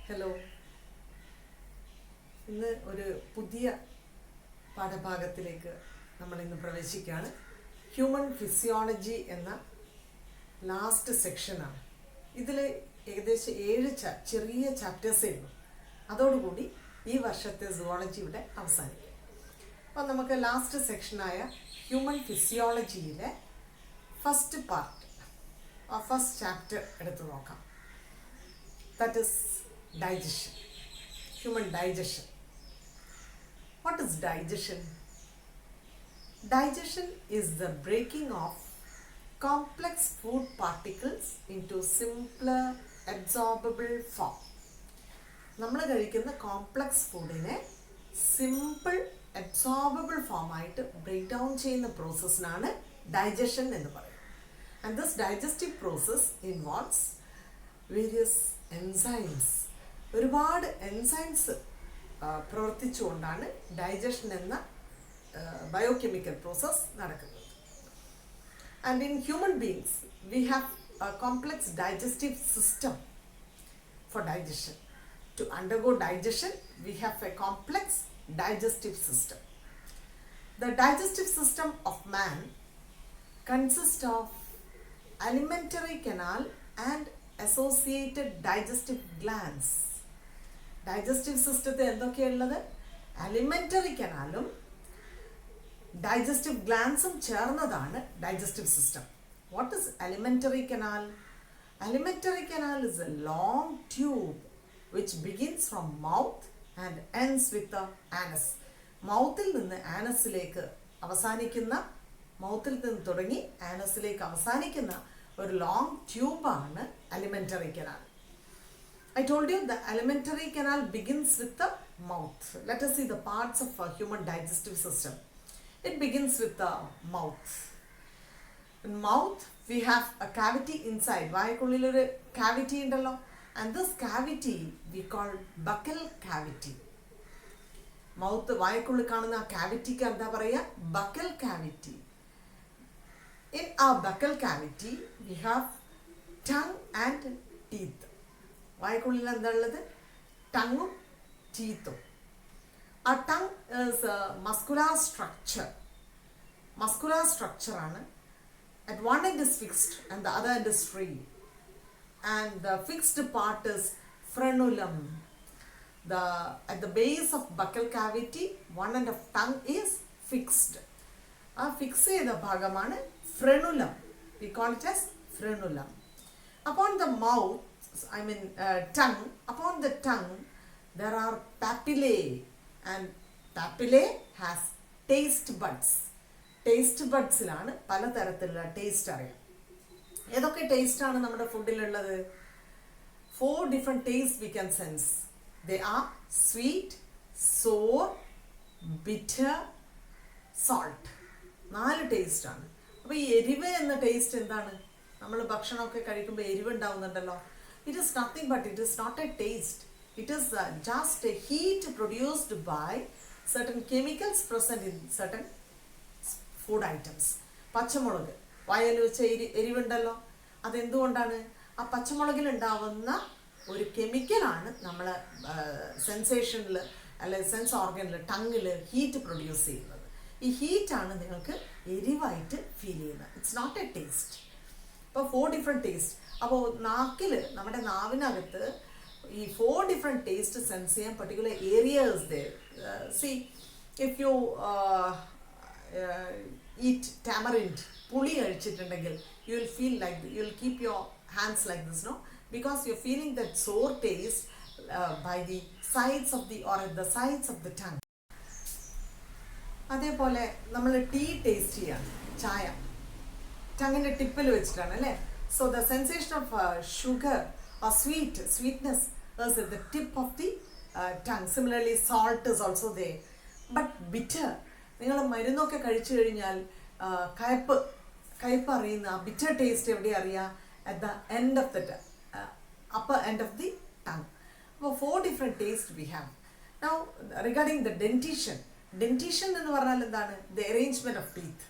Hello, ഇന്ന് ഒരു പുതിയ പാഠഭാഗത്തിലേക്ക് നമ്മൾ ഇന്ന് പ്രവേശിക്കുകയാണ്. ഹ്യൂമൻ ഫിസിയോളജി എന്ന ലാസ്റ്റ് സെക്ഷനാണ്. ഇതിൽ ഏകദേശം 7 ചെറിയ ചാപ്റ്റേഴ്സേ ഉള്ളൂ. അതോടുകൂടി ഈ വർഷത്തെ സുവോളജി ഇവിടെ അവസാനിക്കും. അപ്പോൾ നമുക്ക് ലാസ്റ്റ് സെക്ഷനായ ഹ്യൂമൻ ഫിസിയോളജിയിലെ ഫസ്റ്റ് പാർട്ട്, ഫസ്റ്റ് ചാപ്റ്റർ എടുത്തു നോക്കാം. That is digestion, human digestion. What is digestion? Digestion is the breaking of complex food particles into simpler absorbable form. നമ്മൾ കഴിക്കുന്ന കോംപ്ലക്സ് ഫുഡിനെ സിമ്പിൾ അബ്സോർബിൾ ഫോമായിട്ട് ബ്രേക്ക് ഡൗൺ ചെയ്യുന്ന പ്രോസസ്സിനാണ് ഡൈജഷൻ എന്ന് പറയുന്നത്. And this digestive process involves various enzymes. ഒരുപാട് enzymes പ്രവർത്തിച്ചുകൊണ്ടാണ് ഡൈജഷൻ എന്ന ബയോകെമിക്കൽ പ്രോസസ് നടക്കുന്നത്. And in human beings we have a complex digestive system for digestion. To undergo digestion, we have a complex digestive system. The digestive system of man consists of alimentary canal and associated digestive glands. Digestive system എന്തൊക്കെയുള്ളത്? alimentary canalum digestive glandsum ചേർന്നതാണ് digestive system. What is alimentary canal? Alimentary canal is a long tube which begins from mouth and ends with the anus. മൗത്തിൽ നിന്ന് ആനസിലേക്ക് അവസാനിക്കുന്ന, മൗത്തിൽ നിന്ന് തുടങ്ങി ആനസിലേക്ക് അവസാനിക്കുന്ന ഒരു long ട്യൂബാണ് alimentary canal. I told you the alimentary canal begins with the mouth. Let us see the parts of a human digestive system. It begins with the mouth. In mouth we have a cavity inside. വായക്കുള്ളിൽ ഒരു cavity ഉണ്ടല്ലോ. And this cavity we call buccal cavity. Mouth വായക്കുള്ളിൽ കാണുന്ന ആ cavityക്ക് എന്താ പറയുക? buccal cavity. In our buccal cavity we have tongue and teeth. വായക്കുള്ളിൽ എന്താ ഉള്ളത്? ടങ്ങും ടീത്തും. ആ tongue is a muscular structure. Muscular structure ആണ്. At one end is fixed and the other end is free. And the fixed part is frenulum. At the base of buccal cavity, one end of tongue is fixed. ആ fix ചെയ്ത ഭാഗമാണ് frenulum. We call it as frenulum. Upon the mouth, tongue, upon the tongue there are papillae, and papillae has taste buds. Taste budsലാണ് പലതരത്തിലുള്ള taste അറിയാം. ഏതൊക്കെ taste ആണ് നമ്മുടെ ഫുഡിലുള്ളത്? 4 different tastes we can sense. They are sweet, sour, bitter, salt. 4 taste ആണ്. അപ്പോൾ ഈ എരിവ് എന്ന ടേസ്റ്റ് എന്താണ്? നമ്മൾ ഭക്ഷണമൊക്കെ കഴിക്കുമ്പോൾ എരിവ് ഉണ്ടാവുന്നുണ്ടല്ലോ. It is nothing but it is not a taste. It is just a heat produced by certain chemicals present in certain food items. പച്ചമുളക് വായിൽ വെച്ച എരിവുണ്ടല്ലോ. അതെന്തുകൊണ്ടാണ്? ആ പച്ചമുളകിൽ ഉണ്ടാവുന്ന ഒരു കെമിക്കലാണ് നമ്മൾ സെൻസേഷനിൽ അല്ലെങ്കിൽ സെൻസ് ഓർഗനിൽ ടങ്ങിൽ ഹീറ്റ് പ്രൊഡ്യൂസ് ചെയ്യുന്നത്. ഈ ഹീറ്റാണ് നിങ്ങൾക്ക് എരിവായിട്ട് ഫീൽ ചെയ്യുന്നത്. It's not a taste. ഇപ്പോൾ 4 different ടേസ്റ്റ്. അപ്പോൾ നാക്കിൽ, നമ്മുടെ നാവിനകത്ത് ഈ 4 different ടേസ്റ്റ് സെൻസ് ചെയ്യാൻ particular areas there. C if you eat tamarind, പുളി കഴിച്ചിട്ടുണ്ടെങ്കിൽ you will feel like, you will keep your hands like this, no? Because you are feeling that sour taste by the sides of the, or at the sides of the tongue. അതേപോലെ നമ്മൾ tea taste ചെയ്യാണ്, ചായ ടങ്ങിൻ്റെ ടിപ്പിൽ വെച്ചിട്ടാണ് അല്ലേ. So the sensation of sugar or sweetness is at the tip of the tongue. Similarly salt is also there. But bitter, നിങ്ങൾ മരുന്നൊക്കെ കഴിച്ചു കഴിഞ്ഞാൽ കയ്പ്പ് അറിയുന്ന ആ ബിറ്റർ ടേസ്റ്റ് എവിടെ അറിയാം? At the end of the upper end of the tongue. അപ്പോൾ 4 different taste we have. Now regarding the dentition എന്ന് പറഞ്ഞാൽ എന്താണ്? The arrangement of teeth.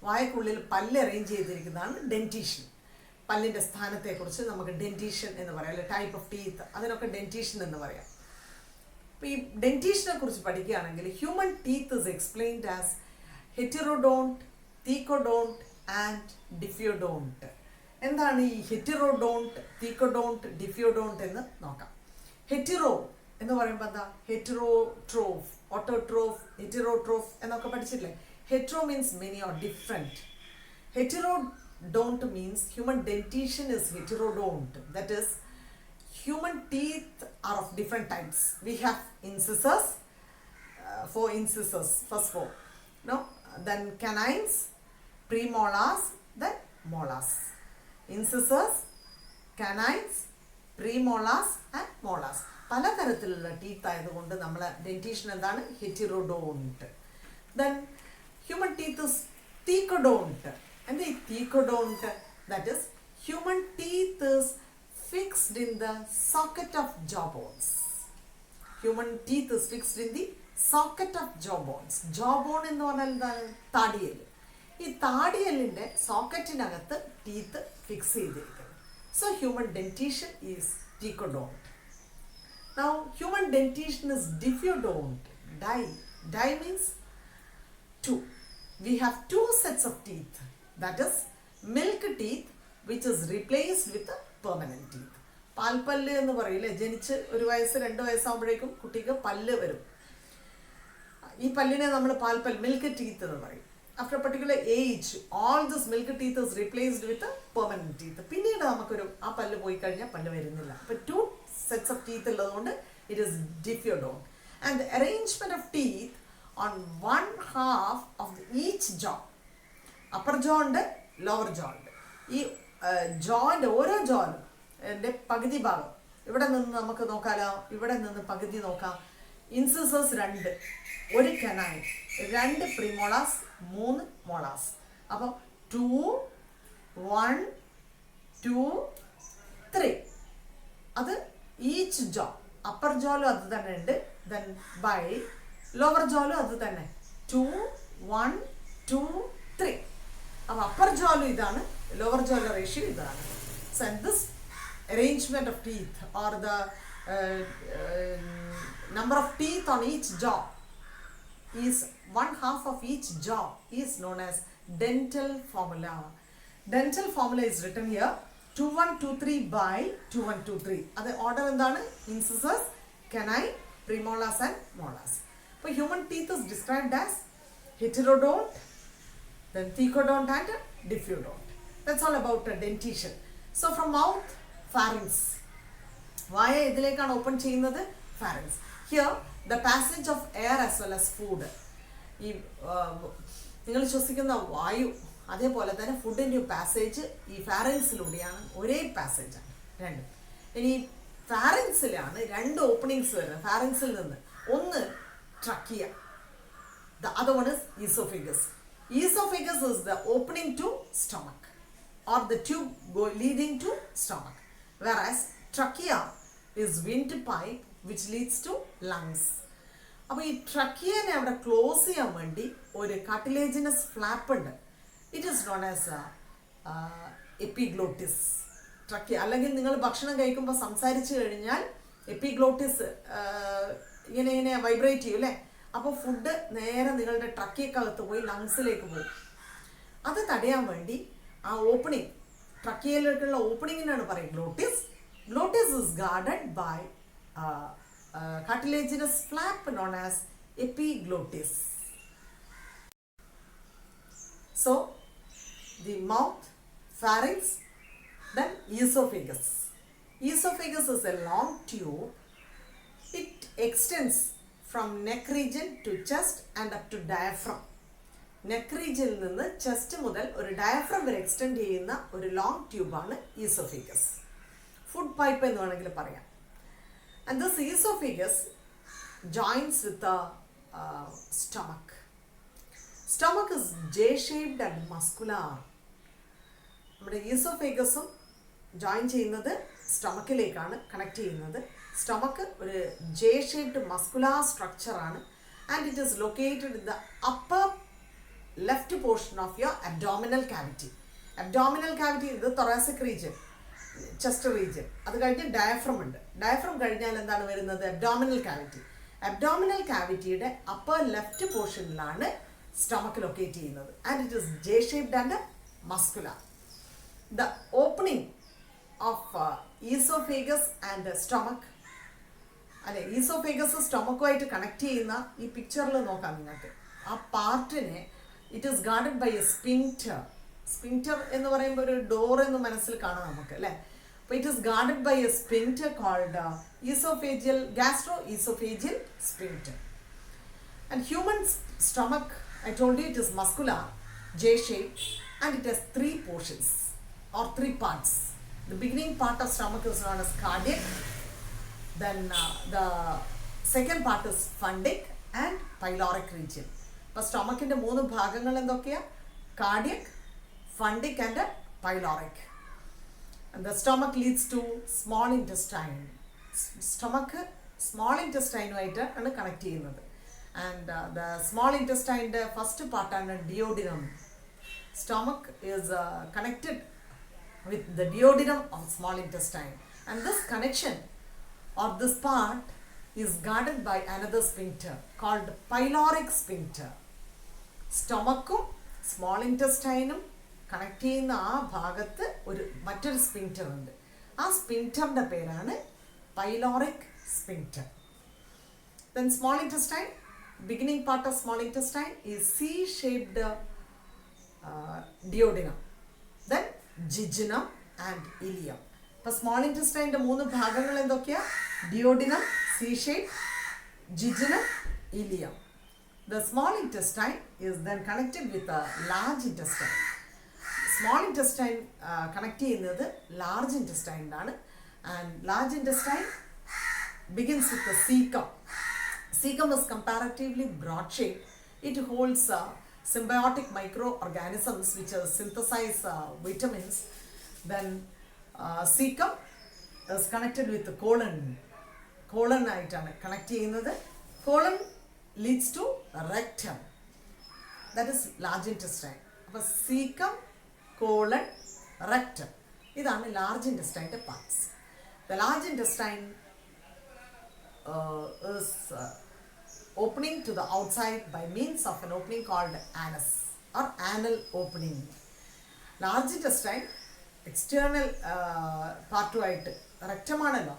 വായക്കുള്ളിൽ പല്ല് അറേഞ്ച് ചെയ്തിരിക്കുന്നതാണ് ഡെന്റിഷൻ. പല്ലിൻ്റെ സ്ഥാനത്തെക്കുറിച്ച് നമുക്ക് ഡെൻറ്റീഷൻ എന്ന് പറയാം, അല്ലെ ടൈപ്പ് ഓഫ് ടീത്ത്, അതിനൊക്കെ ഡെൻറ്റീഷൻ എന്ന് പറയാം. അപ്പോൾ ഈ ഡെൻറ്റീഷനെ കുറിച്ച് പഠിക്കുകയാണെങ്കിൽ human teeth is explained as heterodont, thecodont and diphyodont. എന്താണ് ഈ ഹെറ്ററോഡോണ്ട്, തീക്കോഡോണ്ട്, ഡിഫിയോഡോണ്ട് എന്ന് നോക്കാം. ഹെറ്ററോ എന്ന് പറയുമ്പോൾ എന്താ? ഹെറ്ററോട്രോഫ്, ഓട്ടോട്രോഫ്, ഹെറ്ററോട്രോഫ് എന്നൊക്കെ പഠിച്ചില്ലേ? Hetero means many or different. Heterodont means human dentition is heterodont. That is, human teeth are of different types. We have incisors, 4 incisors, first 4. No, then canines, premolars, then molars. Incisors, canines, premolars and molars. പല തരത്തിലുള്ള teeth ആയതുകൊണ്ട് നമ്മൾ dentition എന്താണ്? Heterodont. Then human teeth is thecodont. And the thecodont, that is, human teeth is fixed in the socket of jawbones. Human teeth is fixed in the socket of jawbones. Jawbone എന്ന് പറഞ്ഞാൽ എന്താണ്? താടിയൽ. ഈ താടിയലിൻ്റെ സോക്കറ്റിനകത്ത് teeth fix ചെയ്തിരിക്കുന്നു. So human dentition is thecodont. Now human dentition is diffeodont. Di means 2. We have 2 sets of teeth. That is, milk teeth which is replaced with a permanent teeth. പാൽപ്പല്ല് എന്ന് പറയില്ലേ? ജനിച്ച് 1 വയസ്സ് 2 വയസ്സാകുമ്പോഴേക്കും കുട്ടിക്ക് പല്ല് വരും. ഈ പല്ലിനെ നമ്മൾ പാൽപ്പല്ല്, മിൽക്ക് ടീത്ത് എന്ന് പറയും. After A particular age all this milk teeth is replaced with permanent teeth. പിന്നീട് നമുക്കൊരു ആ പല്ല് പോയി കഴിഞ്ഞാൽ പല്ല് വരുന്നില്ല. അപ്പോൾ 2 sets of teeth ഉള്ളതുകൊണ്ട് it is diphyodont. And the arrangement of teeth on 1/2 of each jaw. Upper jaw ഉണ്ട്, ലോവർ ജോ ഉണ്ട്. ഈ ജോയിൻ്റെ ഓരോ ജോയിലും എൻ്റെ പകുതി ഭാഗം ഇവിടെ നിന്ന് നമുക്ക് നോക്കാലോ. ഇവിടെ നിന്ന് പകുതി നോക്കാം. Incisors 2, 1 canine, 2 premolars, 3 molars. അപ്പം 2, 1, 2, 3. അത് ഈച്ച് ജോ. അപ്പർ ജോയിലും അത് തന്നെ ഉണ്ട്. ദെൻ ബൈ ലോവർ ജോയിലും അത് തന്നെ 2, 1, 2, 3. അപ്പോൾ അപ്പർ ജോയിലും ഇതാണ്, ലോവർ ജോയിലെ റേഷ്യോ ഇതാണ്. So this arrangement of teeth or the number of teeth on each jaw is 1/2 of each jaw is known as dental formula. Dental formula is written here 2123 by 2123. അത് order എന്താണ്? Incisors, canine, premolars and molars. So human teeth is described as heterodont, then thecodont and diffeodont. That's all about dentition. So from mouth, pharynx. വായ ഇതിലേക്കാണ് open ചെയ്യുന്നത്? pharynx. Here the passage of air as well as food. ഈ നിങ്ങൾ ശ്വസിക്കുന്ന വായു അതേപോലെ തന്നെ ഫുഡിൻ്റെ passage ഈ ഫാരൻസിലൂടെയാണ്. ഒരേ പാസേജാണ് രണ്ടും. ഇനി ഫാരൻസിലാണ് 2 ഓപ്പണിങ്സ് വരുന്നത് ഫാരൻസിൽ നിന്ന്. ഒന്ന് trachea, the other one is esophagus. Esophagus is the opening to stomach or the tube leading to stomach, whereas trachea is windpipe which leads to lungs. അപ്പോൾ ഈ ട്രക്കിയനെ അവിടെ ക്ലോസ് ചെയ്യാൻ വേണ്ടി ഒരു കാർട്ടിലേജിനസ് ഫ്ലാപ്പ് ഉണ്ട്. It is known as epiglottis. Trachea അല്ലെങ്കിൽ നിങ്ങൾ ഭക്ഷണം കഴിക്കുമ്പോൾ സംസാരിച്ചു കഴിഞ്ഞാൽ എപ്പിഗ്ലോട്ടിസ് ഇങ്ങനെ വൈബ്രേറ്റ് ചെയ്യും അല്ലേ? അപ്പോൾ ഫുഡ് നേരെ നിങ്ങളുടെ ട്രക്കിയക്കകത്ത് പോയി ലങ്സിലേക്ക് പോകും. അത് തടയാൻ വേണ്ടി ആ ഓപ്പണിങ്, ട്രക്കിയയിലേക്കുള്ള ഓപ്പണിങ്ങിനാണ് പറയുന്നത് glottis. Glottis is guarded by cartilaginous flap known as epiglottis. So the mouth, pharynx, then esophagus. Esophagus is a long tube. It extends from neck region to chest and up to diaphragm. Neck റീജിയനിൽ നിന്ന് chest മുതൽ ഒരു diaphragm വരെ extend ചെയ്യുന്ന ഒരു long ട്യൂബാണ് oesophagus. Food pipe എന്ന് വേണമെങ്കിൽ പറയാം. And this esophagus joins with the stomach. Stomach is J-shaped and muscular. നമ്മുടെ ഈസോഫേഗസും ജോയിൻ ചെയ്യുന്നത് സ്റ്റൊമക്കിലേക്കാണ് കണക്ട് ചെയ്യുന്നത്. സ്റ്റൊമക്ക് ഒരു J-shaped muscular structure-ആണ്. And it is located in the upper left portion of your abdominal cavity. Abdominal cavity ഇത് thoracic region, chest region. അത് കഴിഞ്ഞ് diaphragm ഉണ്ട്. Diaphragm കഴിഞ്ഞാൽ എന്താണ് വരുന്നത്? Abdominal cavity. അബ്ഡോമിനൽ കാവിറ്റിയുടെ അപ്പർ ലെഫ്റ്റ് പോർഷനിലാണ് സ്റ്റൊമക്ക് ലൊക്കേറ്റ് ചെയ്യുന്നത്. And it is J shaped and muscular. The opening of oesophagus and stomach, അല്ലെ, ഈസോഫേഗസ് സ്റ്റൊമക്കുമായിട്ട് കണക്ട് ചെയ്യുന്ന ഈ പിക്ചറിൽ നോക്കാം നിങ്ങൾക്ക്. ആ പാർട്ടിനെ it is guarded by a sphincter. Sphincter എന്ന് പറയുമ്പോൾ ഒരു ഡോർ എന്ന് മനസ്സിൽ കാണാം നമുക്ക്, അല്ലേ? അപ്പോൾ it is guarded by a sphincter called oesophageal, gastroesophageal sphincter. And human stomach, I told you, it is muscular, J-shaped, and it has 3 portions or 3 parts. The beginning part of stomach is known as cardiac. Then the second part is fundic and pyloric region. അപ്പോൾ സ്റ്റൊമക്കിൻ്റെ 3 ഭാഗങ്ങൾ എന്തൊക്കെയാണ്? Cardiac, fundic and pyloric. The stomach leads to small intestine. Stomach small ഇൻറ്റസ്റ്റൈനുമായിട്ട് ആണ് connect ചെയ്യുന്നത്. And the small ഇൻറ്റസ്റ്റൈൻ്റെ first പാർട്ടാണ് duodenum. Stomach is connected with the duodenum of small intestine. And this connection or this part is guarded by another sphincter called pyloric sphincter. സ്റ്റൊമക്കും small ഇൻറ്റസ്റ്റൈനും connect ചെയ്യുന്ന ആ ഭാഗത്ത് മറ്റൊരു sphincter ഉണ്ട്. ആ സ്പിങ്ക്റ്ററിൻ്റെ പേരാണ് pyloric sphincter. Then small intestine, beginning part of small intestine is C-shaped duodenum. Then jejunum and ileum. അപ്പോൾ സ്മോൾ ഇൻറ്റസ്റ്റൈൻ്റെ 3 ഭാഗങ്ങൾ എന്തൊക്കെയാ? Duodenum, C shape, jejunum, ileum. The small intestine is then connected with large intestine. Small intestine connect ചെയ്യുന്നത് large ഇൻറ്റസ്റ്റൈനാണ്. And large intestine begins with caecum. Cecum is comparatively broad shaped. It holds symbiotic microorganisms which synthesize vitamins. Then cecum is connected with the colon. Colon ആയിട്ടാണ് connect ചെയ്യുന്നത്. Colon leads to rectum. That is large intestine. അപ്പോൾ cecum, colon, rectum ഇതാണ് large intestine parts. The large intestine is opening to the outside by means of an opening called anus or anal opening. Large intestine external പാർട്ടുമായിട്ട് റെക്റ്റമാണല്ലോ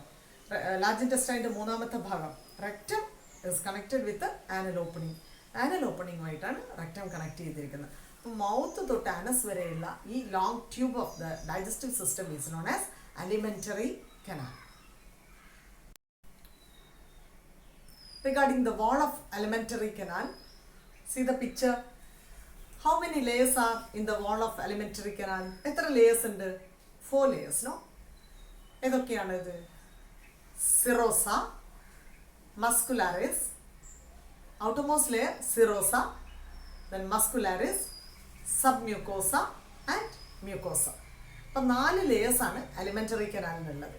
large ഇൻറ്റസ്റ്റൈൻ്റെ 3ാമത്തെ ഭാഗം. Rectum is connected with anal opening. Anal ഓപ്പണിംഗുമായിട്ടാണ് rectum connect ചെയ്തിരിക്കുന്നത്. അപ്പോൾ mouth തൊട്ട് anus വരെയുള്ള ഈ long tube of the digestive system is known as alimentary canal. Regarding the wall of alimentary canal, see the picture. How many layers are in the wall of alimentary canal? എത്ര layers ഉണ്ട്? 4 layers, no? ഏതൊക്കെയാണ് ഇത്? serosa, muscularis, outermost layer serosa, then muscularis, submucosa and mucosa. അപ്പോൾ 4 layers ആണ് alimentary canalനുള്ളത്.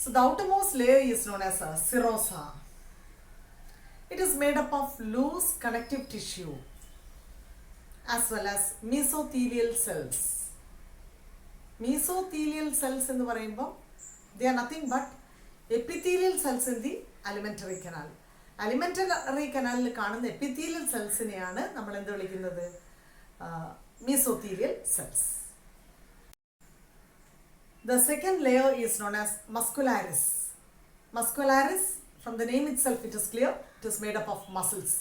So the outermost layer is known as serosa. It is made up of loose connective tissue as well as mesothelial cells. Mesothelial cells എന്ന് പറയുമ്പോൾ they are nothing but epithelial cells in the alimentary canal. Alimentary canalൽ കാണുന്ന epithelial cellsനെയാണ് നമ്മൾ എന്ത് വിളിക്കുന്നത്? Mesothelial cells. The second layer is known as muscularis. Muscularis, from the name itself it is clear, it is made up of muscles.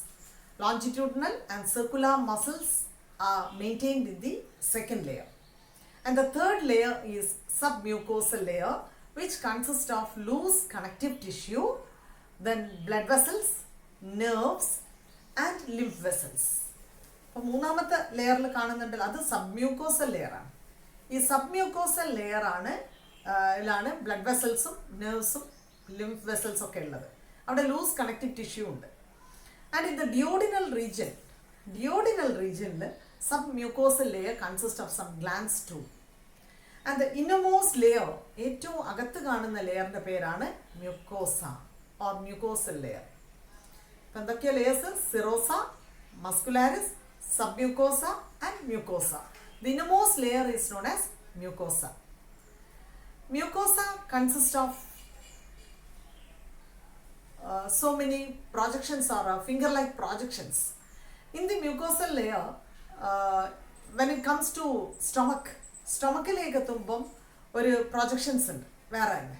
Longitudinal and circular muscles are maintained in the second layer. And the third layer is submucosal layer, which consists of loose connective tissue, then blood vessels, nerves and lymph vessels. അപ്പോൾ 3ാമത്തെ ലെയറിൽ കാണുന്നുണ്ടല്ലോ അത് submucosal ലെയറാണ്. ഈ submucosal ലെയറാണ് ലാണ് blood വെസൽസും നെർവ്സും lymph വെസൽസും ഒക്കെ ഉള്ളത്. അവിടെ loose connective tissue ഉണ്ട്. ആൻഡ് ഇൻ ദ ഡിയോഡിനൽ റീജിയനിൽ submucosal layer consist of some glands too. And the innermost layer, ഏറ്റവും അകത്ത് കാണുന്ന ലെയറിൻ്റെ പേരാണ് മ്യൂക്കോസ ഓർ മ്യൂക്കോസൽ ലെയർ. ഇപ്പം എന്തൊക്കെയാണ് layers? Serosa, muscularis, submucosa and mucosa. The innermost layer is known as mucosa. Mucosa consists of so many projections or finger-like projections. In the mucosal layer, when it comes to stomachിലേക്ക് എത്തുമ്പം ഒരു projections ഉണ്ട് വേറെ തന്നെ.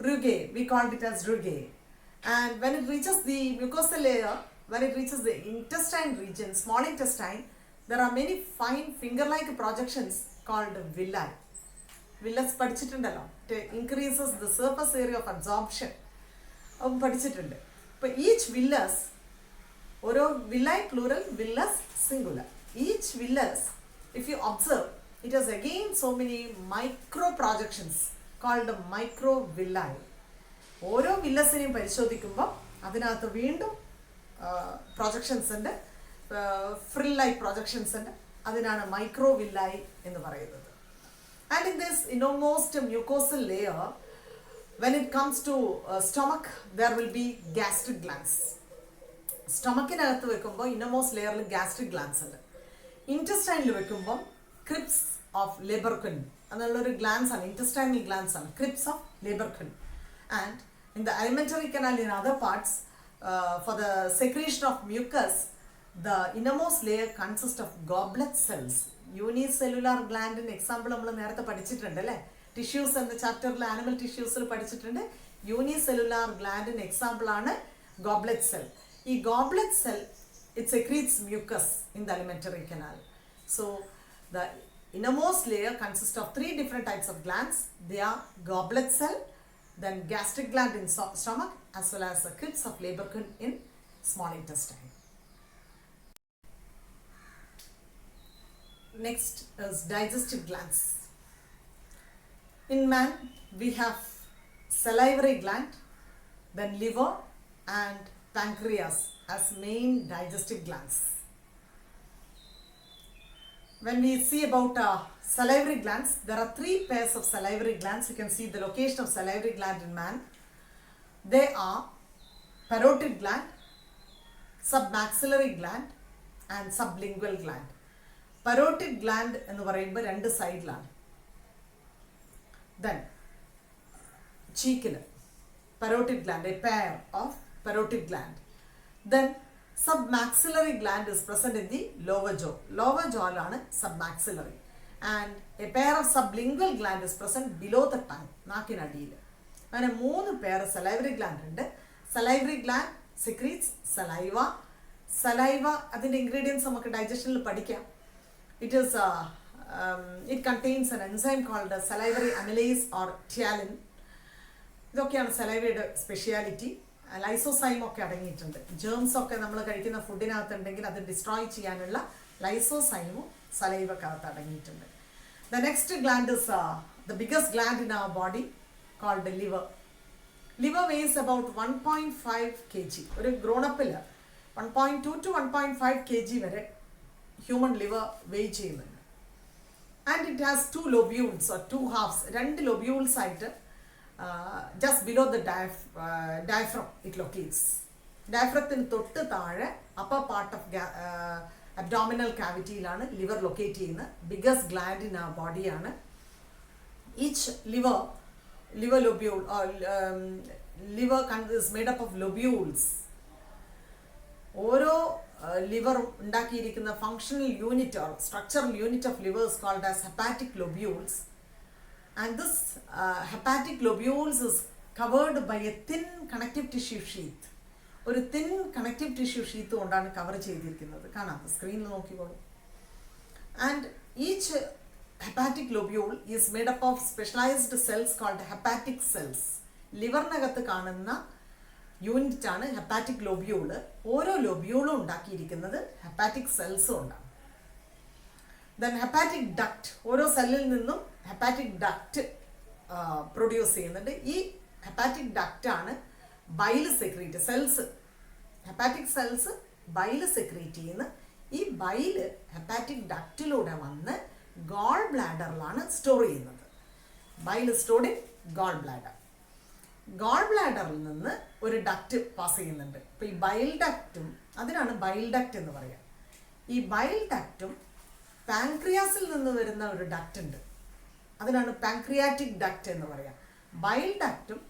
Rugae, we called it as rugae. And when it reaches the mucosal layer, when it reaches the intestine region, small intestine, there are many fine finger-like projections called villi. Villus പഠിച്ചിട്ടുണ്ടല്ലോ. It increases the surface area of absorption. അതും പഠിച്ചിട്ടുണ്ട്. അപ്പോൾ each villus, ഓരോ villi plural, villus singular. Each villus, if you observe, it has again so many micro projections called microvilli. ഓരോ വില്ലസിനെയും പരിശോധിക്കുമ്പോൾ അതിനകത്ത് വീണ്ടും projections ഉണ്ട്, frill-like projections ഉണ്ട്. അതിനാണ് മൈക്രോവില്ലായി എന്ന് പറയുന്നത്. And in this innermost mucosal layer, when it comes to stomach, there will be gastric glands. സ്റ്റൊമക്കിനകത്ത് വെക്കുമ്പോൾ ഇന്നോമോസ്റ്റ് ലെയറിൽ ഗാസ്ട്രിക് ഗ്ലാൻസ് ഉണ്ട്. ഇൻറ്റസ്റ്റൈനിൽ വെക്കുമ്പോൾ ക്രിപ്സ് ഓഫ് ലേബർക്വിൻ എന്നുള്ളൊരു ഗ്ലാൻസ് ആണ്, ഇൻറ്റസ്റ്റൈനൽ ഗ്ലാൻസ് ആണ്, crypts of Lieberkühn. And in the alimentary canal in other parts, for the secretion of mucus, the innermost layer consists of goblet cells. Unicellular gland in example നമ്മൾ നേരത്തെ പഠിച്ചിട്ടുണ്ട് അല്ലേ, tissues എന്ന ചാപ്റ്ററിൽ animal ടിഷ്യൂസിൽ പഠിച്ചിട്ടുണ്ട്. Unicellular ഗ്ലാൻഡിന് example ആണ് goblet cell. ഈ goblet cell it secretes mucus in the alimentary canal. So the innermost layer consists of 3 different types of glands. They are goblet cell, then gastric gland in stomach, as well as the crypts of Leberkuhn in small intestine. Next is digestive glands. In man, we have salivary gland, then liver and pancreas as main digestive glands. When we see about salivary glands, there are 3 pairs of salivary glands. You can see the location of salivary gland in man. They are parotid gland, submaxillary gland and sublingual gland. Parotid gland എന്ന് പറയുമ്പോൾ 2 സൈഡിലാണ്. Then cheekil parotid gland, a pair of parotid gland. Then submaxillary gland is present in the lower jaw. Lower jaw ആണ് submaxillary. And a pair of sublingual gland is present below the tongue, നാക്കിനടിയിൽ. അങ്ങനെ 3 pair salivary gland ഉണ്ട്. Salivary gland secretes saliva. Saliva അതിൻ്റെ ingredients നമുക്ക് digestionൽ പഠിക്കാം. It contains an enzyme called salivary amylase or ptyalin. ഇതൊക്കെയാണ് സലൈവയുടെ speciality. Lysozyme ഒക്കെ അടങ്ങിയിട്ടുണ്ട്. Germs ഒക്കെ നമ്മൾ കഴിക്കുന്ന ഫുഡിനകത്തുണ്ടെങ്കിൽ അത് ഡിസ്ട്രോയ് ചെയ്യാനുള്ള ലൈസോസൈമും സലൈവക്കകത്ത് അടങ്ങിയിട്ടുണ്ട്. The next gland is the biggest gland in our body called the liver. Liver weighs about 1.5 kg. ഒരു ഗ്രോണപ്പിൽ 1.2 to 1.5 kg വരെ ഹ്യൂമൻ ലിവർ വെയ് ചെയ്യുന്നുണ്ട്. And it has 2 lobules or 2 halves. 2 lobules ആയിട്ട് just below the diaphragm it locates. ഡയഫ്രത്തിന് തൊട്ട് താഴെ upper part of abdominal cavityയിലാണ് liver locate ചെയ്യുന്നത്. Biggest gland in our body ആണ്. Each liver lobule or liver is made up of lobules. ഓരോ liver ഉണ്ടാക്കിയിരിക്കുന്ന functional unit or structural unit of liver is called as hepatic lobules. And this hepatic lobules is covered by a thin connective tissue sheath. ഒരു thin connective tissue sheath കൊണ്ടാണ് cover ചെയ്തിരിക്കുന്നത്. കാണാം, സ്ക്രീനിൽ നോക്കിക്കോളൂ. And each hepatic lobule is made up of specialised cells called hepatic cells. ലിവറിനകത്ത് കാണുന്ന unit ആണ് hepatic ലൊബ്യൂള്. ഓരോ ലൊബ്യൂളും ഉണ്ടാക്കിയിരിക്കുന്നത് ഹെപ്പാറ്റിക് സെൽസും ഉണ്ടാകും. ദെൻ ഹെപ്പാറ്റിക് ഡക്റ്റ്, ഓരോ സെല്ലിൽ നിന്നും ഹെപ്പാറ്റിക് ഡക്റ്റ് പ്രൊഡ്യൂസ് ചെയ്യുന്നുണ്ട്. ഈ ഹെപ്പാറ്റിക് ഡക്റ്റ് ആണ് bile secrete cells. Hepatic cells bile secrete ചെയ്യുന്ന ഈ ബൈല് ഹെപ്പാറ്റിക് ഡക്റ്റിലൂടെ വന്ന് ഗോൾ ബ്ലാഡറിലാണ് സ്റ്റോർ ചെയ്യുന്നത്. Bile stored in gall bladder. Gall ബ്ലാഡറിൽ നിന്ന് ഒരു ഡക്റ്റ് പാസ് ചെയ്യുന്നുണ്ട്. അപ്പോൾ ഈ ബൈൽ ഡക്റ്റും, അതിനാണ് ബൈൽ ഡക്റ്റ് എന്ന് പറയുക. ഈ ബൈൽ ഡക്റ്റും പാൻക്രിയാസിൽ നിന്ന് വരുന്ന ഒരു ഡക്റ്റ് ഉണ്ട്, അതിനാണ് പാൻക്രിയാറ്റിക് ഡക്റ്റ് എന്ന് പറയാം. ബൈൽ ഡക്റ്റും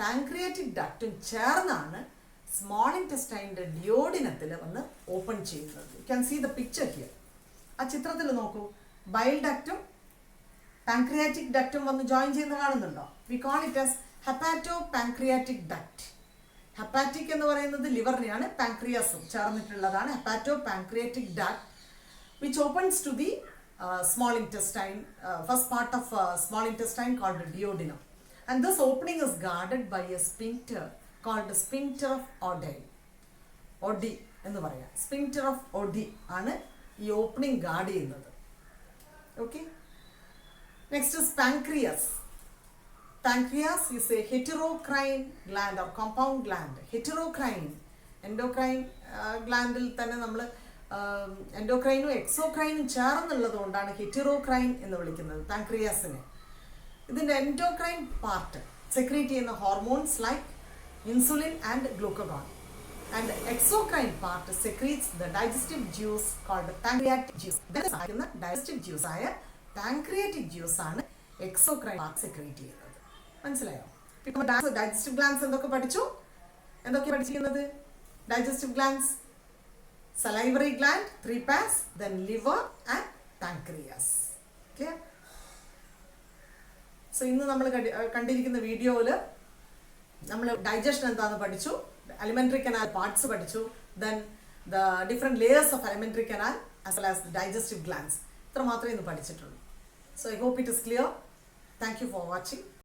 പാൻക്രിയാറ്റിക് ഡക്റ്റും ചേർന്നാണ് സ്മോൾ ഇൻറ്റസ്റ്റൈൻ്റെ ഡിയോഡിനത്തിൽ വന്ന് ഓപ്പൺ ചെയ്യുന്നത്. You can see the picture here. ആ ചിത്രത്തിൽ നോക്കൂ, ബൈൽ ഡക്റ്റും പാൻക്രിയാറ്റിക് ഡക്റ്റും വന്ന് ജോയിൻ ചെയ്യുന്ന കാണുന്നുണ്ടോ? We call it as hepato pancreatic duct. Hepatic എന്ന് പറയുന്നത് ലിവറിനെയാണ്, പാൻക്രിയാസും ചേർന്നിട്ടുള്ളതാണ് hepato pancreatic duct, which opens to the small intestine, first part of small intestine called duodenum. And this opening is guarded by a sphincter called sphincter of Oddi. Oddi എന്ന് പറയാം. Sphincter of Oddi ആണ് ഈ opening guard ചെയ്യുന്നത്. Okay, next is pancreas. Pancreas is a heterocrine gland or compound gland. Heterocrine, endocrine glandil തന്നെ നമ്മൾ എൻഡോക്രൈനും എക്സോക്രൈനും ചേർന്നുള്ളത് കൊണ്ടാണ് ഹെറ്ററോക്രൈൻ എന്ന് വിളിക്കുന്നത് പാൻക്രിയാസിനെ. ഇതിൻ്റെ എൻഡോക്രൈൻ പാർട്ട് സെക്രീറ്റ് ചെയ്യുന്ന hormones like insulin and glucagon, and exocrine part secretes the digestive juice called pancreatic juice. സഹായിക്കുന്ന digestive juice ആയ പാൻക്രിയാറ്റിക് ജ്യൂസ് ആണ് എക്സോക്രൈൻ പാർട്ട് സെക്രീറ്റ് ചെയ്യുന്നത്. മനസ്സിലായോ? ഡൈജസ്റ്റീവ് ഗ്ലാൻസ് എന്തൊക്കെ പഠിച്ചിരിക്കുന്നത്? Digestive glands, salivary gland, 3 pairs, then liver and pancreas. Clear? So ഇന്ന് നമ്മൾ കണ്ടിരിക്കുന്ന വീഡിയോയിൽ നമ്മൾ ഡൈജഷൻ എന്താണെന്ന് പഠിച്ചു, alimentary canal parts പഠിച്ചു, then the different layers of alimentary canal as well as the digestive glands. ഇത്ര മാത്രമേ ഇന്ന് പഠിച്ചിട്ടുള്ളൂ. So I hope it is clear. Thank you for watching.